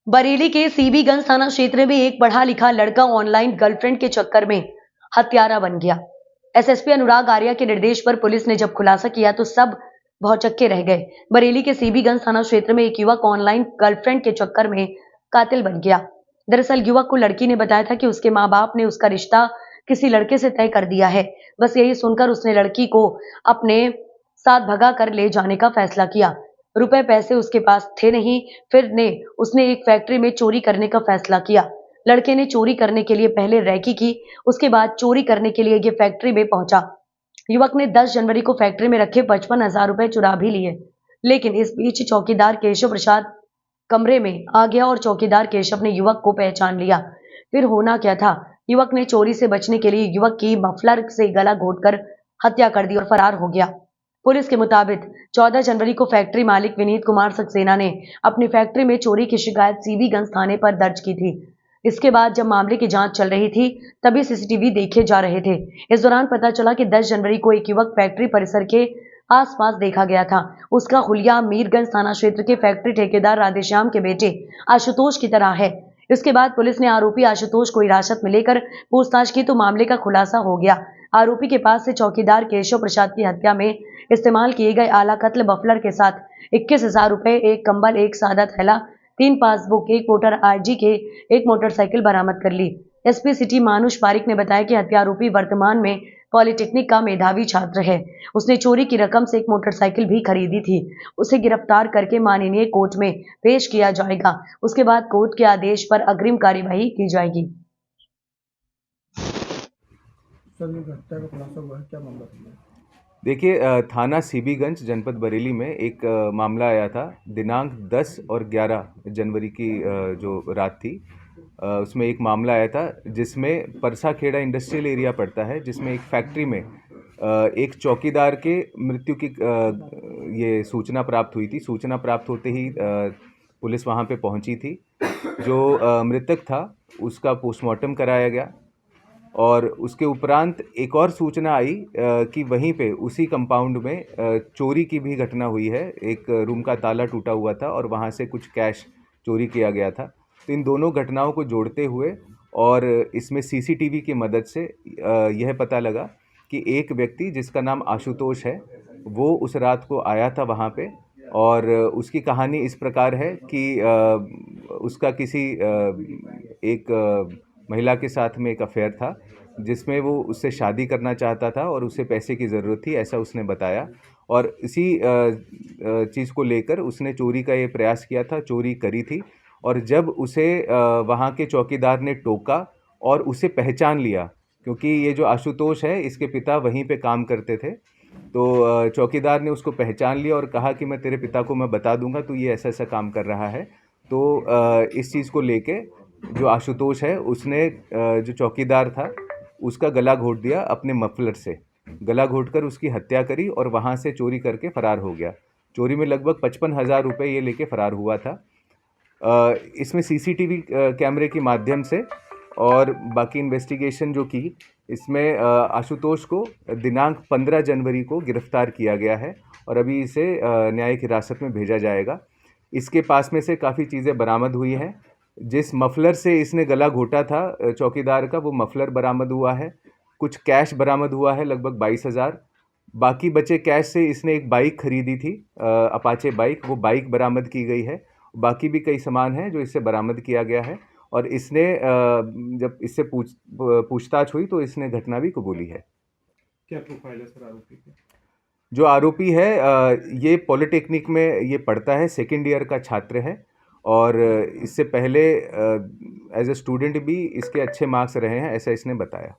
बरेली के सीबीगंज थाना क्षेत्र में एक पढ़ा लिखा लड़का ऑनलाइन गर्लफ्रेंड के चक्कर में हत्यारा बन गया। एसएसपी अनुराग आर्या के निर्देश पर पुलिस ने जब खुलासा किया तो सब भौचक्के रह गए। बरेली के सीबीगंज थाना क्षेत्र में एक युवक ऑनलाइन गर्लफ्रेंड के चक्कर में कातिल बन गया। दरअसल युवक को लड़की ने बताया था कि उसके माँ बाप ने उसका रिश्ता किसी लड़के से तय कर दिया है। बस यही सुनकर उसने लड़की को अपने साथ भगा कर ले जाने का फैसला किया। रुपए पैसे उसके पास थे नहीं, फिर उसने एक फैक्ट्री में चोरी करने का फैसला किया। लड़के ने चोरी करने के लिए पहले रैकी की, उसके बाद चोरी करने के लिए ये फैक्ट्री में पहुंचा। युवक ने 10 जनवरी को फैक्ट्री में रखे 55,000 रुपए चुरा भी लिए, लेकिन इस बीच चौकीदार केशव प्रसाद कमरे में आ गया और चौकीदार केशव ने युवक को पहचान लिया। फिर होना क्या था, युवक ने चोरी से बचने के लिए युवक की मफलर से गला घोंटकर हत्या कर दी और फरार हो गया। पुलिस के मुताबिक 14 जनवरी को फैक्ट्री मालिक विनीत कुमार सक्सेना ने अपनी फैक्ट्री में चोरी की शिकायत सीबीगंज थाने पर दर्ज की थी। इसके बाद जब मामले की जांच चल रही थी तभी सीसीटीवी देखे जा रहे थे। इस दौरान पता चला कि 10 जनवरी को एक युवक फैक्ट्री परिसर के आसपास देखा गया था। उसका हुलिया मीरगंज थाना क्षेत्र के फैक्ट्री ठेकेदार राधेश्याम के बेटे आशुतोष की तरह है। इसके बाद पुलिस ने आरोपी आशुतोष को हिरासत में लेकर पूछताछ की तो मामले का खुलासा हो गया। आरोपी के पास से चौकीदार केशव प्रसाद की हत्या में इस्तेमाल किए गए आला कत्ल बफलर के साथ 21,000 रुपए, एक कंबल, एक सादा थैला, 3 पासबुक, एक वोटर आईडी के एक मोटरसाइकिल बरामद कर ली। एसपी सिटी मानुष पारिक ने बताया कि हत्यारोपी वर्तमान में पॉलिटेक्निक का मेधावी छात्र है। उसने चोरी की रकम से एक मोटरसाइकिल भी खरीदी थी। उसे गिरफ्तार करके माननीय कोर्ट में पेश किया जाएगा। उसके बाद कोर्ट के आदेश पर अग्रिम कार्यवाही की जाएगी। सर, ये हत्या का खुलासा हुआ है, क्या मामला था? देखिए, थाना सीबीगंज जनपद बरेली में एक मामला आया था दिनांक 10 और 11 जनवरी की जो रात थी। उसमें एक मामला आया था जिसमें परसाखेड़ा इंडस्ट्रियल एरिया पड़ता है, जिसमें एक फैक्ट्री में एक चौकीदार के मृत्यु की ये सूचना प्राप्त हुई थी। सूचना प्राप्त होते ही पुलिस वहाँ पे पहुँची थी। जो मृतक था उसका पोस्टमार्टम कराया गया और उसके उपरांत एक और सूचना आई कि वहीं पे उसी कंपाउंड में चोरी की भी घटना हुई है। एक रूम का ताला टूटा हुआ था और वहाँ से कुछ कैश चोरी किया गया था। तो इन दोनों घटनाओं को जोड़ते हुए और इसमें सीसीटीवी की मदद से यह पता लगा कि एक व्यक्ति जिसका नाम आशुतोष है वो उस रात को आया था वहाँ पे और उसकी कहानी इस प्रकार है कि उसका किसी एक महिला के साथ में एक अफेयर था जिसमें वो उससे शादी करना चाहता था और उसे पैसे की ज़रूरत थी, ऐसा उसने बताया। और इसी चीज़ को लेकर उसने चोरी का ये प्रयास किया था, चोरी करी थी। और जब उसे वहाँ के चौकीदार ने टोका और उसे पहचान लिया, क्योंकि ये जो आशुतोष है इसके पिता वहीं पे काम करते थे, तो चौकीदार ने उसको पहचान लिया और कहा कि मैं तेरे पिता को मैं बता दूंगा तू ये ऐसा ऐसा काम कर रहा है। तो इस चीज़ को लेके जो आशुतोष है उसने जो चौकीदार था उसका गला घोंट दिया, अपने मफलर से गला घोंटकर उसकी हत्या करी और वहाँ से चोरी करके फ़रार हो गया। चोरी में लगभग 55,000 रुपये ये लेके फ़रार हुआ था। इसमें सीसीटीवी कैमरे के माध्यम से और बाकी इन्वेस्टिगेशन जो की, इसमें आशुतोष को दिनांक 15 जनवरी को गिरफ्तार किया गया है और अभी इसे न्यायिक हिरासत में भेजा जाएगा। इसके पास में से काफ़ी चीज़ें बरामद हुई हैं। जिस मफलर से इसने गला घोटा था चौकीदार का, वो मफलर बरामद हुआ है। कुछ कैश बरामद हुआ है लगभग 22,000। बाकी बचे कैश से इसने एक बाइक खरीदी थी, अपाचे बाइक, वो बाइक बरामद की गई है। बाकी भी कई सामान हैं जो इससे बरामद किया गया है और इसने जब इससे पूछताछ हुई तो इसने घटना भी कबूली है। क्या प्रोफाइल है सर आरोपी की? जो आरोपी है ये पॉलिटेक्निक में ये पढ़ता है, सेकेंड ईयर का छात्र है और इससे पहले एज ए स्टूडेंट भी इसके अच्छे मार्क्स रहे हैं, ऐसा इसने बताया।